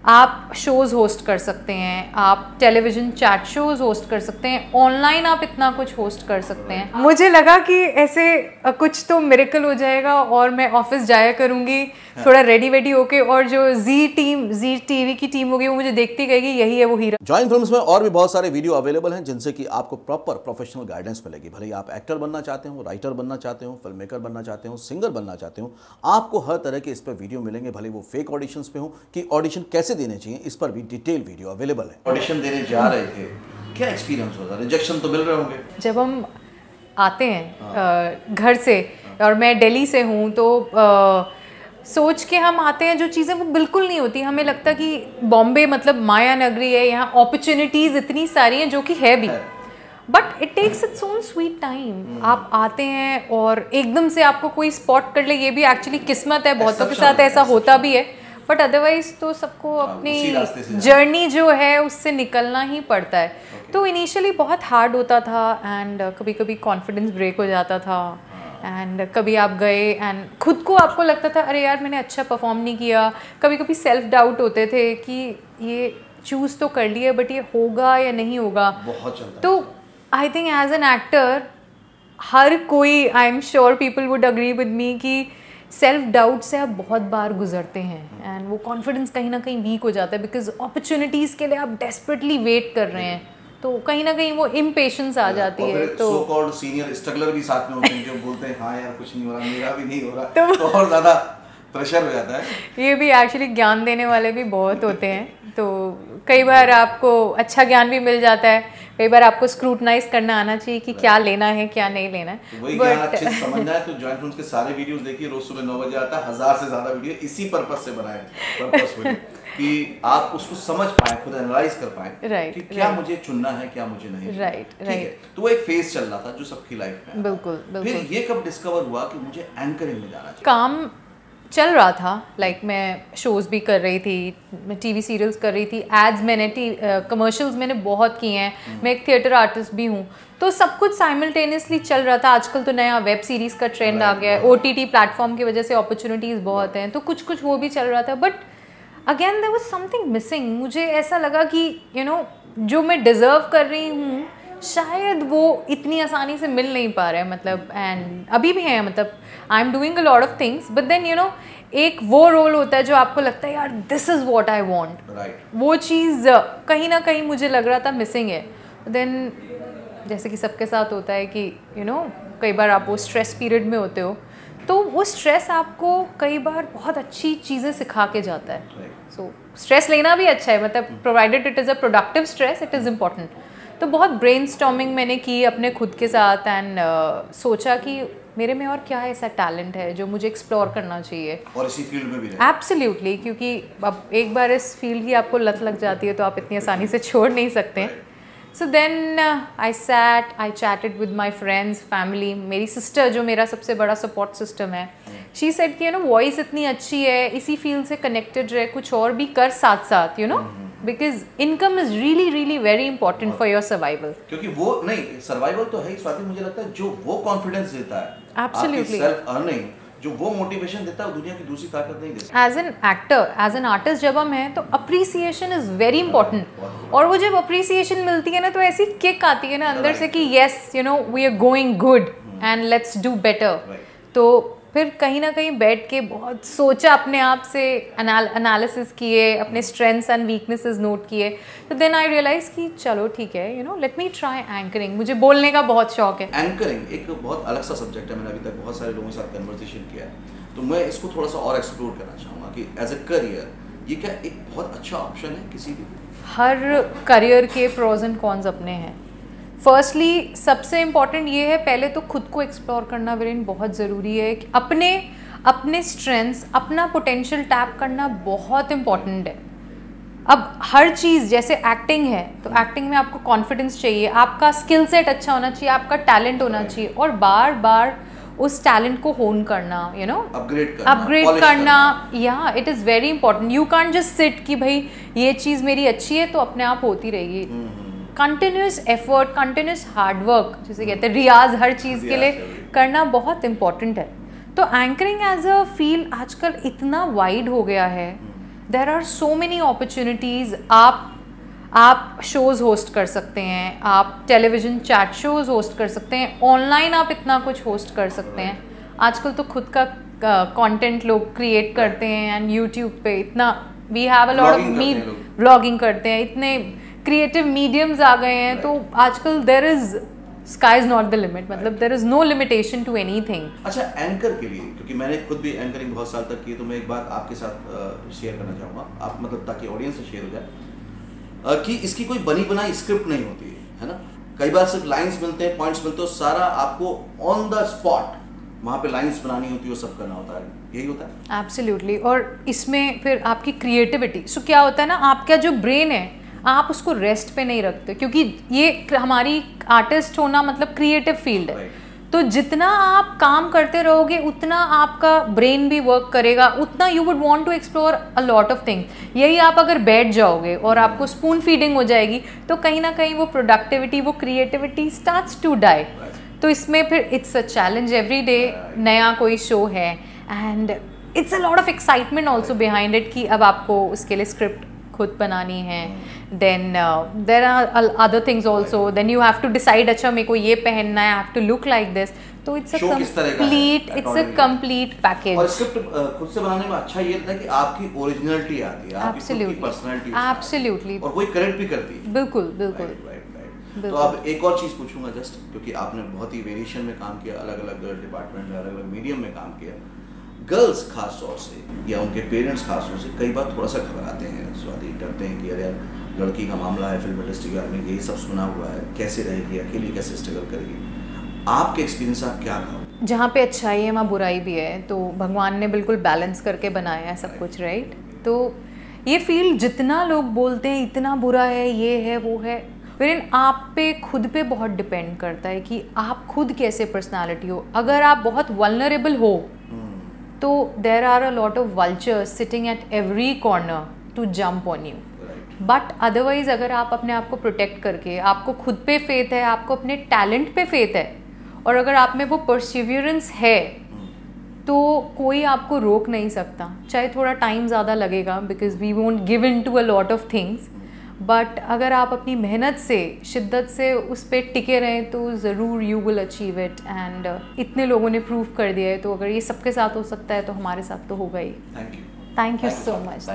आप shows host कर सकते हैं, आप टेलीविज़न चैट शोज़ होस्ट कर सकते हैं, ऑनलाइन आप इतना कुछ होस्ट कर सकते हैं। मुझे लगा कि ऐसे कुछ तो मिरेकल हो जाएगा और मैं ऑफिस जाया करूँगी थोड़ा रेडी वेडी होके, और जो जी टीवी की टीम होगी वो मुझे देखती गएगी, यही है वो हीरा। जॉइन फिल्म्स में और भी बहुत सारे वीडियो अवेलेबल हैं जिनसे कि आपको प्रॉपर प्रोफेशनल गाइडेंस मिलेगी। भले ही आप एक्टर बनना चाहते हो, राइटर बनना चाहते हो, फिल्म मेकर बनना चाहते हो, सिंगर बनना चाहते हो, आपको हर तरह के इस पर वीडियो मिलेंगे। भले वो फेक ऑडिशंस पे हो कि ऑडिशन कैसे देने चाहिए, इस पर भी डिटेल वीडियो अवेलेबल है। ऑडिशन देने जा रहे थे, क्या एक्सपीरियंस होता? रिजेक्शन तो मिल रहे होंगे जब हम आते हैं घर से, और मैं दिल्ली से हूँ, तो सोच के हम आते हैं जो चीज़ें वो बिल्कुल नहीं होती। हमें लगता कि बॉम्बे मतलब माया नगरी है, यहाँ अपॉर्चुनिटीज़ इतनी सारी हैं, जो कि है भी, but it takes its own sweet time. आप आते हैं और एकदम से आपको कोई स्पॉट कर ले, ये भी एक्चुअली किस्मत है, बहुतों के साथ ऐसा होता भी है, बट अदरवाइज तो सबको अपनी जर्नी जो है उससे निकलना ही पड़ता है। तो इनिशियली बहुत हार्ड होता था, एंड कभी कभी कॉन्फिडेंस ब्रेक हो जाता था, एंड कभी आप गए एंड खुद को आपको लगता था अरे यार मैंने अच्छा परफॉर्म नहीं किया। कभी कभी सेल्फ डाउट होते थे कि ये चूज़ तो कर लिया बट ये होगा या नहीं होगा। बहुत चलता है। तो I think as an actor हर कोई, I am sure people would agree with me कि सेल्फ डाउट से आप बहुत बार गुजरते हैं, एंड वो कॉन्फिडेंस कहीं ना कहीं वीक हो जाता है, बिकॉज अपॉर्चुनिटीज़ के लिए आप डेस्परेटली वेट कर रहे हैं, तो कहीं ना कहीं वो इम्पेशेंस आ जाती है। तो सो कॉल्ड सीनियर स्ट्रगलर भी साथ में होते हैं जो बोलते हैं हाँ यार कुछ नहीं हो रहा, मेरा भी नहीं हो रहा, तो और ज़्यादा प्रेशर हो जाता है। ये भी एक्चुअली ज्ञान देने वाले भी बहुत होते हैं, तो कई बार आपको अच्छा ज्ञान भी मिल जाता है, कई बार आपको स्क्रूटनाइज करना आना चाहिए कि क्या लेना है क्या नहीं लेना है। तो वही ज्ञान अच्छे से समझना है तो जॉइन फिल्म्स के सारे वीडियोस देखिए, रोज सुबह 9 बजे आता है। 1000 से ज्यादा वीडियो इसी पर्पस से बनाए, पर्पसफुली कि आप उसको समझ पाए, खुद एनालाइज कर पाए कि क्या मुझे चुनना है क्या मुझे नहीं। राइट। तो वो एक फेज चल रहा था जो सबकी लाइफ में। बिल्कुल। फिर ये कब डिस्कवर हुआ कि मुझे एंकरिंग में जाना चाहिए? काम चल रहा था, लाइक मैं शोज़ भी कर रही थी, मैं टीवी सीरियल्स कर रही थी, एड्स मैंने कमर्शियल्स मैंने बहुत किए हैं, मैं एक थिएटर आर्टिस्ट भी हूँ, तो सब कुछ साइमल्टेनियसली चल रहा था। आजकल तो नया वेब सीरीज़ का ट्रेंड आ गया है, OTT प्लेटफॉर्म की वजह से अपॉर्चुनिटीज़ बहुत हैं, तो कुछ कुछ वो भी चल रहा था, but again there was something missing. मुझे ऐसा लगा कि यू नो जो मैं डिज़र्व कर रही हूँ शायद वो इतनी आसानी से मिल नहीं पा रहा है, मतलब एंड अभी भी है, मतलब I am doing a lot of things, but then you know एक वो रोल होता है जो आपको लगता है यार this is what I want, वो चीज़ कहीं ना कहीं मुझे लग रहा था मिसिंग है। देन जैसे कि सबके साथ होता है कि यू नो कई बार आप वो स्ट्रेस पीरियड में होते हो, तो वो स्ट्रेस आपको कई बार बहुत अच्छी चीज़ें सिखा के जाता है। सो स्ट्रेस लेना भी अच्छा है, मतलब provided it is a productive stress, it is important. तो बहुत ब्रेनस्टॉर्मिंग मैंने की अपने खुद के साथ, एंड सोचा कि मेरे में और क्या ऐसा टैलेंट है जो मुझे एक्सप्लोर करना चाहिए, और इसी फील्ड में भी एब्सोल्युटली, क्योंकि अब एक बार इस फील्ड की आपको लत लग जाती है तो आप इतनी आसानी से छोड़ नहीं सकते। So then I chatted with my friends, family, मेरी सिस्टर जो मेरा सबसे बड़ा सपोर्ट सिस्टम है, शी सेड कि यू नो वॉइस इतनी अच्छी है, इसी फील्ड से कनेक्टेड रहे, कुछ और भी कर साथ साथ, you know, because income is really really very important for your survival. क्योंकि वो नहीं, सर्वाइवल तो है ही स्वाति, मुझे लगता है जो वो कॉन्फिडेंस देता है, एब्सोल्युटली सेल्फ अर्निंग, जो वो मोटिवेशन देता है, दुनिया की दूसरी ताकत नहीं दे सकती। As an actor, as an artist जब हम हैं तो अप्रिसिएशन इज वेरी इंपॉर्टेंट, और वो जब अप्रिसिएशन मिलती है ना तो ऐसी किक आती है ना अंदर से कि yes you know we are going good and let's do better. तो फिर कहीं ना कहीं बैठ के बहुत सोचा, अपने आप से एनालिसिस किए, अपने स्ट्रेंथ्स एंड वीकनेसेस नोट किए, तो देन आई रियलाइज कि चलो ठीक है, you know let me try anchoring. मुझे बोलने का बहुत शौक है। एंकरिंग एक बहुत अलग सा सब्जेक्ट है, मैंने अभी तक बहुत सारे लोगों के साथ कन्वर्सेशन किया है, तो मैं इसको थोड़ा सा और एक्सप्लोर करना चाहूँगा कि एज अ करियर ये क्या एक बहुत अच्छा ऑप्शन है किसी भी? हर करियर के प्रोज एंड कॉन्स अपने हैं। फर्स्टली सबसे इम्पॉर्टेंट ये है, पहले तो खुद को एक्सप्लोर करना वीरेन बहुत ज़रूरी है, कि अपने स्ट्रेंथ्स, अपना पोटेंशियल टैप करना बहुत इम्पॉर्टेंट है। अब हर चीज़, जैसे एक्टिंग है तो एक्टिंग में आपको कॉन्फिडेंस चाहिए, आपका स्किल सेट अच्छा होना चाहिए, आपका टैलेंट होना चाहिए, और बार बार उस टैलेंट को होन करना, यू नो अपग्रेड करना, या it is very important. You can't just sit कि भाई ये चीज़ मेरी अच्छी है तो अपने आप होती रहेगी। कंटिन्यूस एफर्ट, कंटिन्यूस हार्डवर्क जिसे कहते हैं, रियाज हर चीज़ के लिए करना बहुत इंपॉर्टेंट है। तो एंकरिंग एज अ फील्ड आजकल इतना वाइड हो गया है, there are so many opportunities. आप शोज़ होस्ट कर सकते हैं, आप टेलीविज़न चैट शोज़ होस्ट कर सकते हैं, ऑनलाइन आप इतना कुछ होस्ट कर सकते हैं। आजकल तो खुद का कंटेंट लोग क्रिएट करते हैं एंड यूट्यूब पे इतना we have a lot of vlogging करते हैं, इतने क्रिएटिव मीडियम्स आ गए हैं। तो आजकल there is sky is not the limit, मतलब there is no limitation to anything. अच्छा, एंकर के लिए, क्योंकि मैंने खुद भी एंकरिंग बहुत साल तक की, तो मैं एक बात आपके साथ शेयर करना चाहूँगा, आप मतलब ताकि ऑडियंस से शेयर हो जाए कि इसकी कोई बनी बनाई स्क्रिप्ट नहीं होती है ना। कई बार सिर्फ लाइंस मिलते हैं, पॉइंट्स मिलते हैं, सारा आपको ऑन द स्पॉट वहाँ पे लाइंस बनानी होती है, वो सब करना होता है, यही होता है। एब्सोल्युटली। और इसमें फिर आपकी क्रिएटिविटी, सो क्या होता है ना, आपका जो ब्रेन है आप उसको रेस्ट पे नहीं रखते, क्योंकि ये हमारी आर्टिस्ट होना मतलब क्रिएटिव फील्ड है। तो जितना आप काम करते रहोगे उतना आपका ब्रेन भी वर्क करेगा, उतना you would want to explore a lot of things. यही आप अगर बैठ जाओगे और आपको स्पून फीडिंग हो जाएगी तो कहीं ना कहीं वो प्रोडक्टिविटी, वो क्रिएटिविटी स्टार्ट्स टू डाई। तो इसमें फिर it's a challenge every day, नया कोई शो है and it's a lot of excitement also behind it कि अब आपको उसके लिए स्क्रिप्ट खुद बनानी है। Then there are other things also, then you have to decide, अच्छा मेरे को ये पहनना है, I have to look like this. तो इट्स अ कंप्लीट पैकेज। और स्क्रिप्ट खुद से बनाने में अच्छा ये रहता है कि आपकी ओरिजिनलिटी आती है, आपकी पर्सनालिटी, एब्सोल्युटली, और कोई करेक्ट भी करती है। बिल्कुल बिल्कुल। तो अब एक और चीज़ पूछूंगा जस्ट, क्योंकि आपने बहुत ही वेरिएशन में काम किया, अलग अलग डिपार्टमेंट में, अलग अलग मीडियम में काम किया। गर्ल्स खास तौर से या उनके पेरेंट्स खास तौर से कई बार थोड़ा सा घबराते हैं, स्वाति, डरते हैं कि अरे यार लड़की का मामला है, फिल्म इंडस्ट्री के बारे में यही सब सुना हुआ है, कैसे रहेगी, अकेली कैसे स्ट्रगल करेगी। आपके एक्सपीरियंस आप क्या कहो? जहाँ पे अच्छाई है वहाँ बुराई भी है, तो भगवान ने बिल्कुल बैलेंस करके बनाया है सब कुछ, राइट। तो ये फील्ड जितना लोग बोलते हैं इतना बुरा है, ये है वो है, फिर आप पे खुद पे बहुत डिपेंड करता है कि आप खुद कैसे पर्सनालिटी हो। अगर आप बहुत वल्नरेबल हो तो there are a lot of vultures sitting at every corner to jump on you. But otherwise अगर आप अपने आप को प्रोटेक्ट करके, आपको खुद पे फेथ है, आपको अपने टैलेंट पे फेथ है, और अगर आप में वो परसिवियरेंस है तो कोई आपको रोक नहीं सकता। चाहे थोड़ा टाइम ज़्यादा लगेगा, because we won't give in to a lot of things, but अगर आप अपनी मेहनत से, शिद्दत से उस पर टिके रहें तो ज़रूर you will achieve it. And इतने लोगों ने प्रूव कर दिया है, तो अगर ये सबके साथ हो सकता है तो हमारे साथ तो होगा ही। Thank you so much.